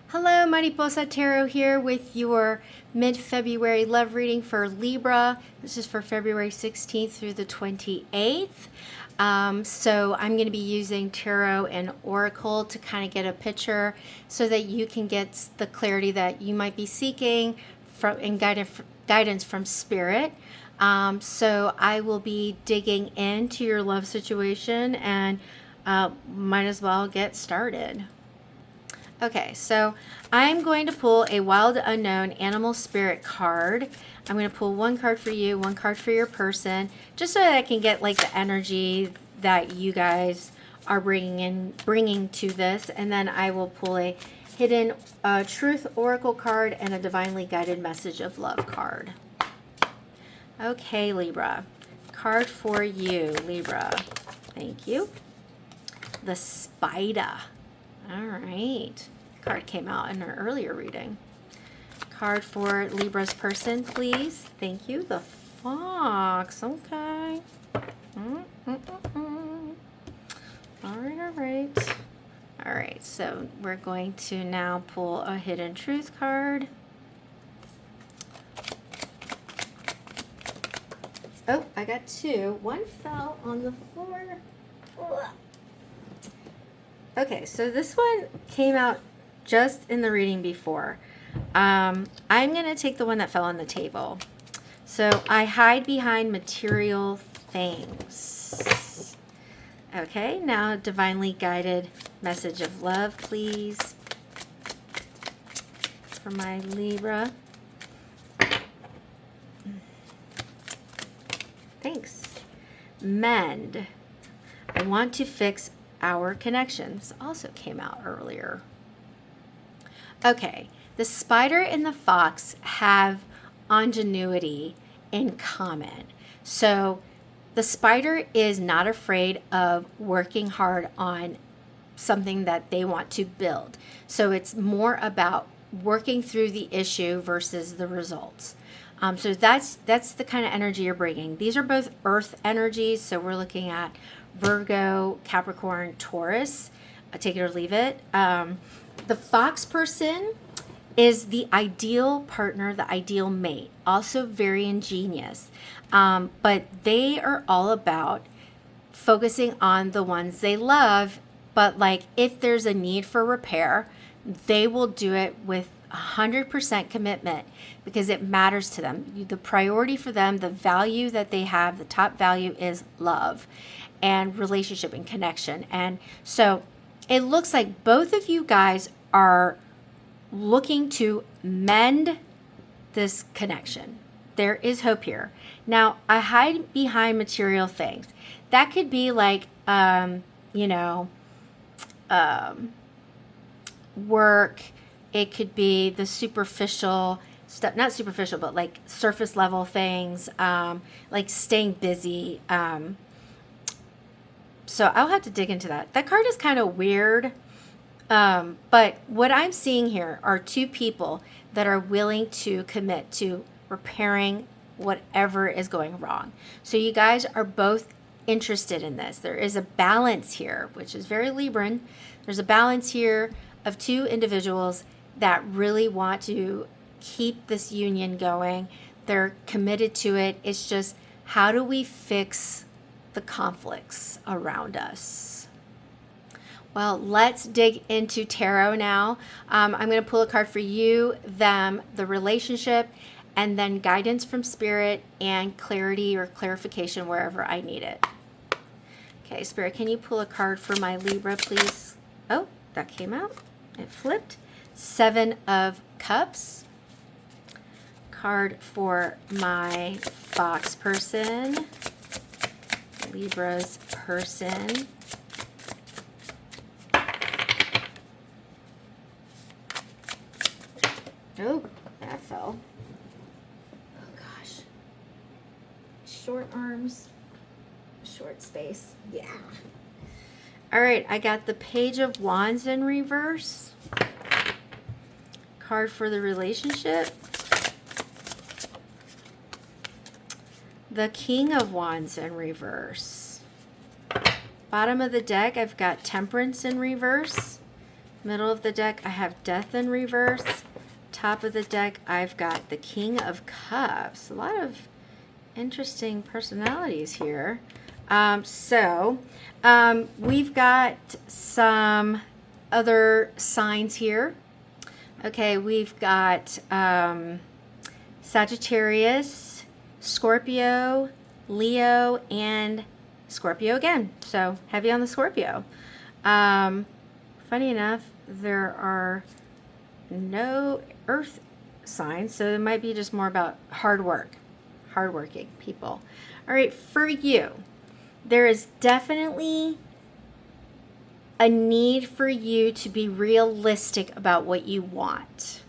Hello, Mariposa Tarot here with your mid-February love reading for Libra. This is for February 16th through the 28th. So I'm going to be using Tarot and Oracle to kind of get a picture so that you can get the clarity that you might be seeking and guidance from Spirit. So I will be digging into your love situation and might as well get started. Okay, so I'm going to pull a Wild Unknown Animal Spirit card. I'm going to pull one card for you, one card for your person, just so that I can get like the energy that you guys are bringing to this. And then I will pull a Hidden Truth Oracle card and a Divinely Guided Message of Love card. Okay, Libra. Card for you, Libra. Thank you. The Spider. All right. Card came out in our earlier reading. Card for Libra's person, please. Thank you. The Fox. Okay. All right. All right. So we're going to now pull a Hidden Truth card. Oh, I got two. One fell on the floor. Ugh. Okay, so this one came out just in the reading before. I'm going to take the one that fell on the table. So I hide behind material things. Okay, now Divinely Guided Message of Love, please, for my Libra. Thanks. Mend. I want to fix our connections. Also came out earlier. Okay, the spider and the fox have ingenuity in common. So the spider is not afraid of working hard on something that they want to build. So it's more about working through the issue versus the results. So that's the kind of energy you're bringing. These are both earth energies, so we're looking at Virgo, Capricorn, Taurus. Take it or leave it. The fox person is the ideal partner, the ideal mate. Also very ingenious. But they are all about focusing on the ones they love. But like if there's a need for repair, they will do it with 100% commitment because it matters to them. The priority for them, the value that they have, the top value is love and relationship and connection. And so it looks like both of you guys are looking to mend this connection. There is hope here. Now, I hide behind material things. That could be like, work. It could be the superficial stuff, not superficial, but like surface level things, like staying busy. So I'll have to dig into that. That card is kind of weird. But what I'm seeing here are two people that are willing to commit to repairing whatever is going wrong. So you guys are both interested in this. There is a balance here, which is very Libran. There's a balance here of two individuals that really want to keep this union going. They're committed to it. It's just, how do we fix the conflicts around us? Well, let's dig into tarot now. I'm going to pull a card for you, them, the relationship, and then guidance from Spirit and clarity or clarification wherever I need it. Okay, Spirit, can you pull a card for my Libra, please? Oh, that came out. It flipped. 7 of Cups. Card for my Fox person. Libra's person. Oh, that fell. Oh gosh. Short arms, short space. Yeah. All right, I got the Page of Wands in reverse. Card for the relationship. The King of Wands in reverse. Bottom of the deck, I've got Temperance in reverse. Middle of the deck, I have Death in reverse. Top of the deck, I've got the King of Cups. A lot of interesting personalities here. We've got some other signs here. Okay, we've got Sagittarius, Scorpio, Leo, and Scorpio again. So heavy on the Scorpio. Funny enough, there are no earth signs, so it might be just more about hardworking people. All right, for you, there is definitely a need for you to be realistic about what you want.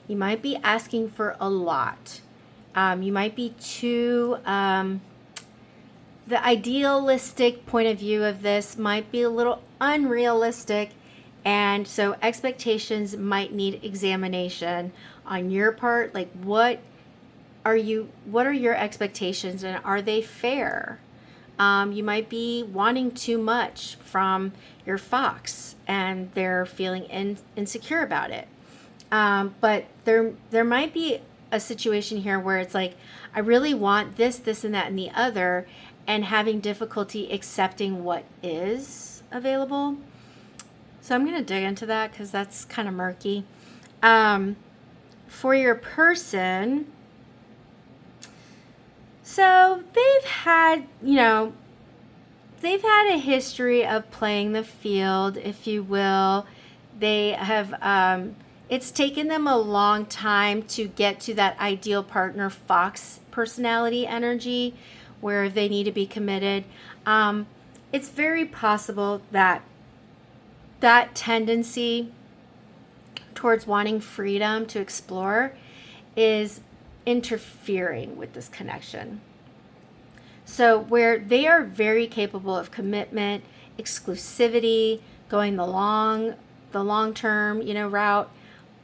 You might be asking for a lot. You might be too, the idealistic point of view of this might be a little unrealistic. And so expectations might need examination on your part. Like, what are your expectations, and are they fair? You might be wanting too much from your fox and they're feeling insecure about it. But there might be a situation here where it's like, I really want this, and that, and the other, and having difficulty accepting what is available. So I'm going to dig into that because that's kind of murky. For your person, so they've had a history of playing the field, if you will. They have, it's taken them a long time to get to that ideal partner fox personality energy where they need to be committed. It's very possible that tendency towards wanting freedom to explore is interfering with this connection. So where they are very capable of commitment, exclusivity, going the long term, route,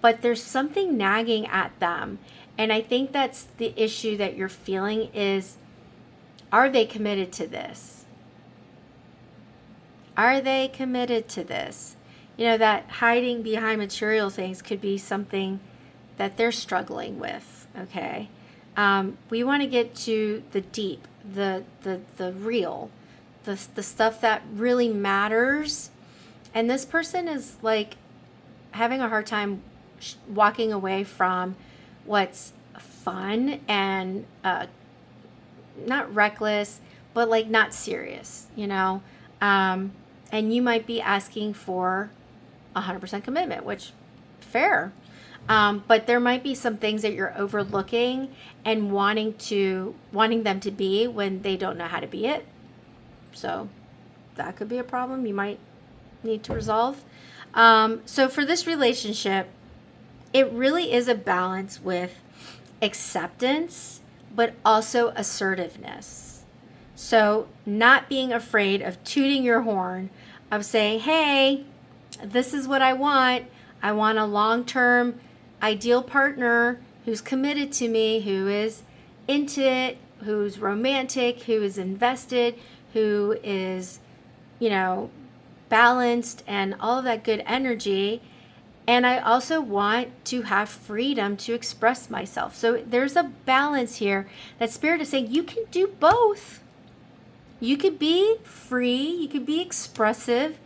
but there's something nagging at them. And I think that's the issue that you're feeling is, are they committed to this? Are they committed to this? That hiding behind material things could be something that they're struggling with, okay? We want to get to the deep, the real, the stuff that really matters. And this person is like having a hard time walking away from what's fun and not reckless, but like not serious, and you might be asking for 100% commitment, which fair. But there might be some things that you're overlooking and wanting them to be when they don't know how to be it. So that could be a problem you might need to resolve. So for this relationship, it really is a balance with acceptance, but also assertiveness. So not being afraid of tooting your horn, of saying, hey, this is what I want. I want a long-term ideal partner who's committed to me, who is into it, who's romantic, who is invested, who is, balanced and all of that good energy. And I also want to have freedom to express myself. So there's a balance here that Spirit is saying you can do both. You could be free, you could be expressive,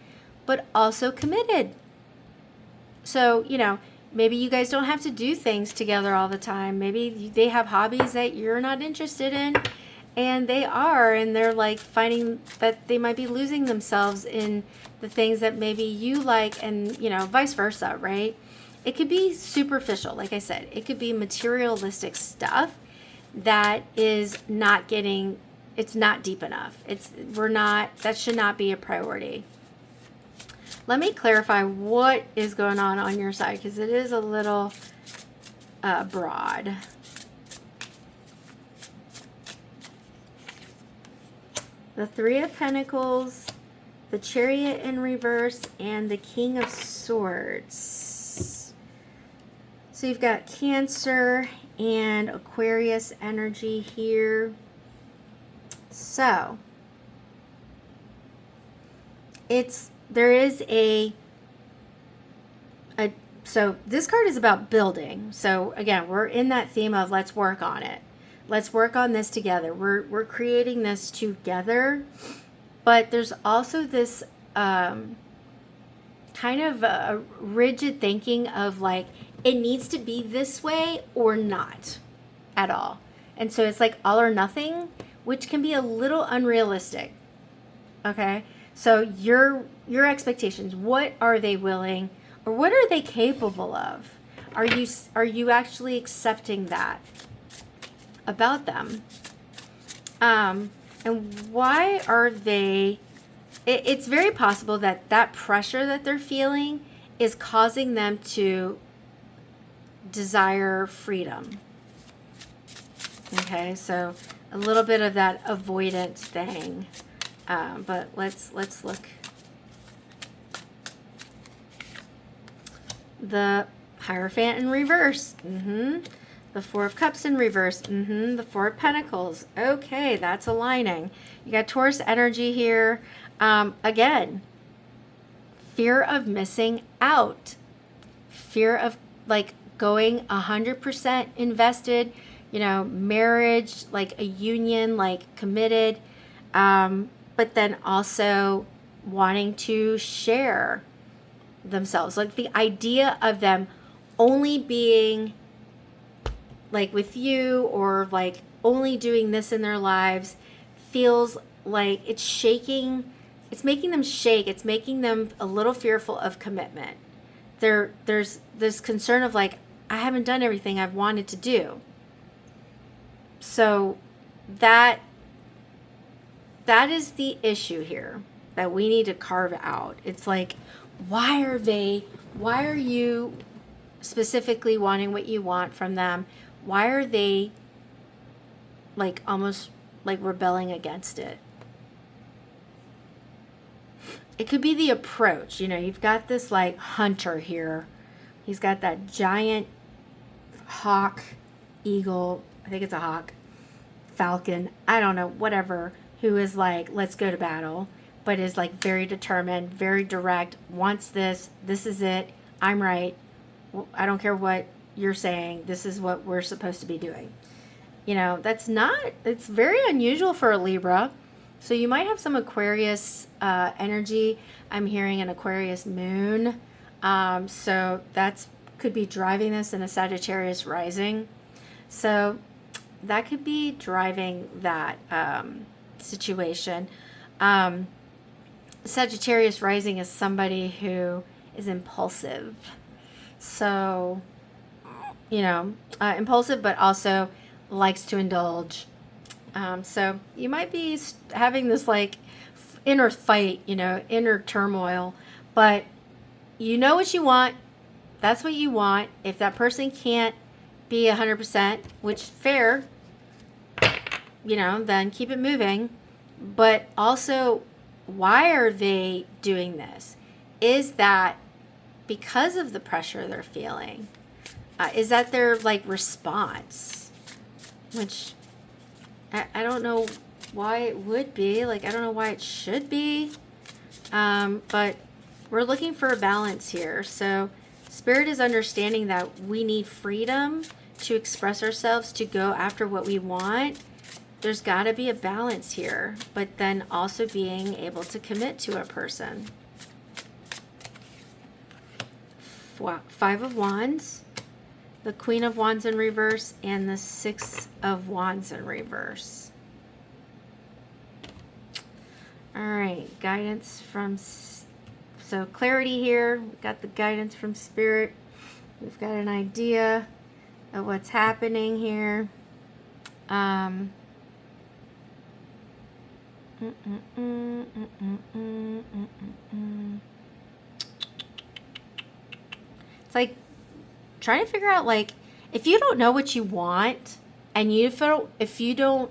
but also committed. So, maybe you guys don't have to do things together all the time. Maybe they have hobbies that you're not interested in, and they are, and they're like finding that they might be losing themselves in the things that maybe you like, and, vice versa, right? It could be superficial, like I said. It could be materialistic stuff that is not getting, it's not deep enough. That should not be a priority. Let me clarify what is going on your side, because it is a little broad. The Three of Pentacles, the Chariot in reverse, and the King of Swords. So you've got Cancer and Aquarius energy here. So there is a So this card is about building. So again, we're in that theme of let's work on it. Let's work on this together. We're creating this together. But there's also this kind of a rigid thinking of like, it needs to be this way or not at all. And so it's like all or nothing, which can be a little unrealistic. Okay? So your expectations, what are they willing or what are they capable of? Are you actually accepting that about them? And why are they? It's very possible that pressure that they're feeling is causing them to desire freedom. Okay, so a little bit of that avoidance thing. But let's look. The Hierophant in reverse. The Four of Cups in reverse. The Four of Pentacles. Okay, that's aligning. You got Taurus energy here. Again, fear of missing out. Fear of like going 100% invested, marriage, like a union, like committed. But then also wanting to share themselves. Like the idea of them only being like with you or like only doing this in their lives feels like it's shaking. It's making them shake. It's making them a little fearful of commitment. There's this concern of like, I haven't done everything I've wanted to do. So that is the issue here that we need to carve out. It's like, why are you specifically wanting what you want from them? Why are they like almost like rebelling against it? It could be the approach. You've got this like hunter here. He's got that giant hawk, eagle, I think it's a hawk, falcon, I don't know, whatever, who is like, let's go to battle, but is like very determined, very direct, wants this is it, I'm right, I don't care what you're saying, this is what we're supposed to be doing. It's very unusual for a Libra. So you might have some Aquarius energy. I'm hearing an Aquarius moon. So that's could be driving this in a Sagittarius rising. So that could be driving that situation. Sagittarius rising is somebody who is impulsive. So, impulsive, but also likes to indulge. So you might be having this like inner fight, inner turmoil, but you know what you want. That's what you want. If that person can't be 100%, which fair, then keep it moving. But also, why are they doing this? Is that because of the pressure they're feeling? Is that their like response? Which I don't know why it would be. Like, I don't know why it should be. But we're looking for a balance here. So Spirit is understanding that we need freedom to express ourselves, to go after what we want. There's got to be a balance here, but then also being able to commit to a person. Five of Wands, the Queen of Wands in reverse, and the Six of Wands in reverse. All right, guidance from, so clarity here. We've got the guidance from Spirit. We've got an idea of what's happening here. It's like trying to figure out, like, if you don't know what you want, and if you don't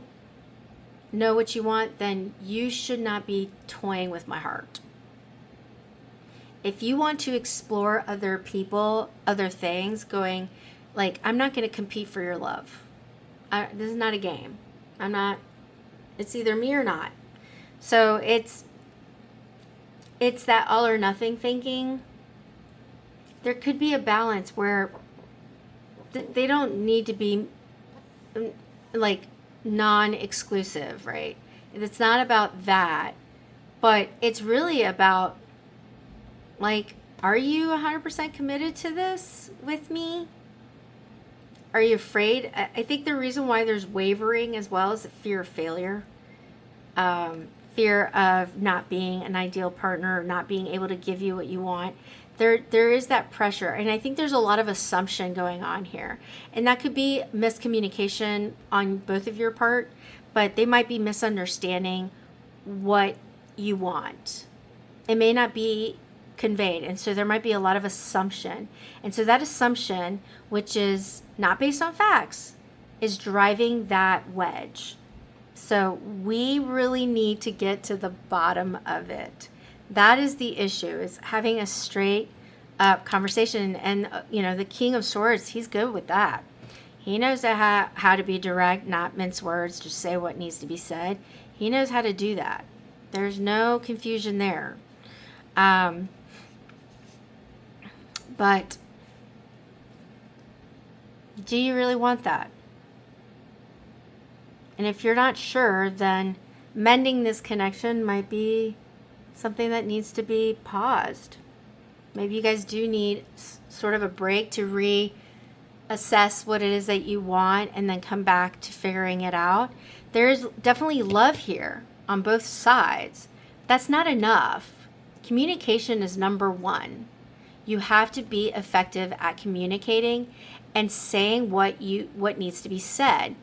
know what you want, then you should not be toying with my heart. If you want to explore other people, other things, going, like, I'm not going to compete for your love. This is not a game. It's either me or not. So it's that all or nothing thinking. there could be a balance where they don't need to be like non-exclusive, right? It's not about that, but it's really about like, are you 100% committed to this with me? Are you afraid? I think the reason why there's wavering as well is the fear of failure, fear of not being an ideal partner, not being able to give you what you want. There is that pressure, and I think there's a lot of assumption going on here, and that could be miscommunication on both of your part, but they might be misunderstanding what you want. It may not be conveyed, and so there might be a lot of assumption, and so that assumption, which is not based on facts, is driving that wedge. So we really need to get to the bottom of it. That is the issue, is having a straight up conversation. And the King of Swords, he's good with that. He knows how to be direct, not mince words, just say what needs to be said. He knows how to do that. There's no confusion there. But do you really want that? And if you're not sure, then mending this connection might be something that needs to be paused. Maybe you guys do need sort of a break to reassess what it is that you want and then come back to figuring it out. There's definitely love here on both sides. That's not enough. Communication is number one. You have to be effective at communicating and saying what needs to be said.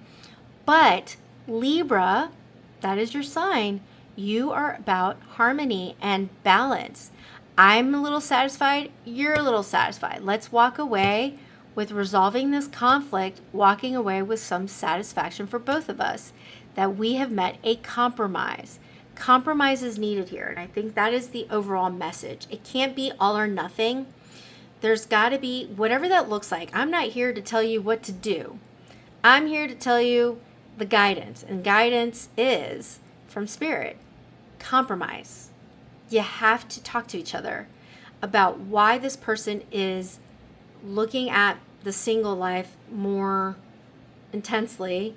But Libra, that is your sign. You are about harmony and balance. I'm a little satisfied. You're a little satisfied. Let's walk away with resolving this conflict, walking away with some satisfaction for both of us, that we have met a compromise. Compromise is needed here, and I think that is the overall message. It can't be all or nothing. There's got to be whatever that looks like. I'm not here to tell you what to do. I'm here to tell you the guidance, and guidance is from Spirit. Compromise. You have to talk to each other about why this person is looking at the single life more intensely,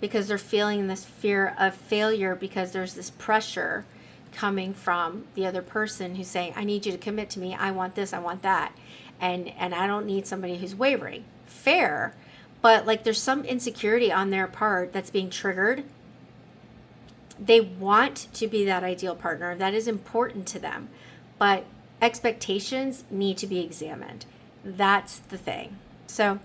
because they're feeling this fear of failure, because there's this pressure coming from the other person who's saying, I need you to commit to me. I want this, I want that. And I don't need somebody who's wavering. Fair. But like there's some insecurity on their part that's being triggered. They want to be that ideal partner. That is important to them. But expectations need to be examined. That's the thing. So,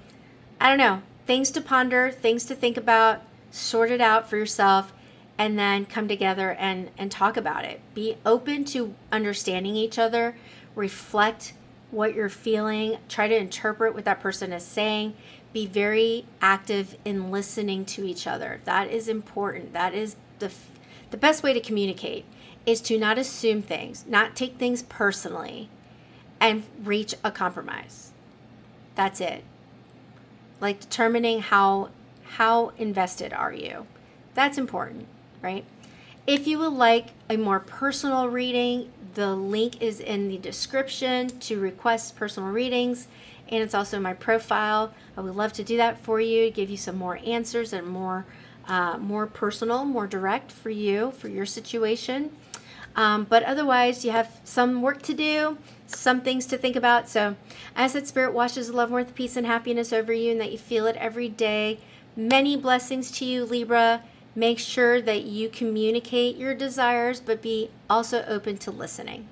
I don't know. Things to ponder, things to think about, sort it out for yourself, and then come together and talk about it. Be open to understanding each other. Reflect what you're feeling. Try to interpret what that person is saying. Be very active in listening to each other. That is important. That is the best way to communicate, is to not assume things, not take things personally, and reach a compromise. That's it. Like determining how invested are you. That's important, right? If you would like a more personal reading, the link is in the description to request personal readings, and it's also in my profile. I would love to do that for you, give you some more answers and more personal, more direct for you, for your situation. But otherwise, you have some work to do, some things to think about. So as that Spirit washes love, warmth, peace, and happiness over you, and that you feel it every day. Many blessings to you, Libra. Make sure that you communicate your desires, but be also open to listening.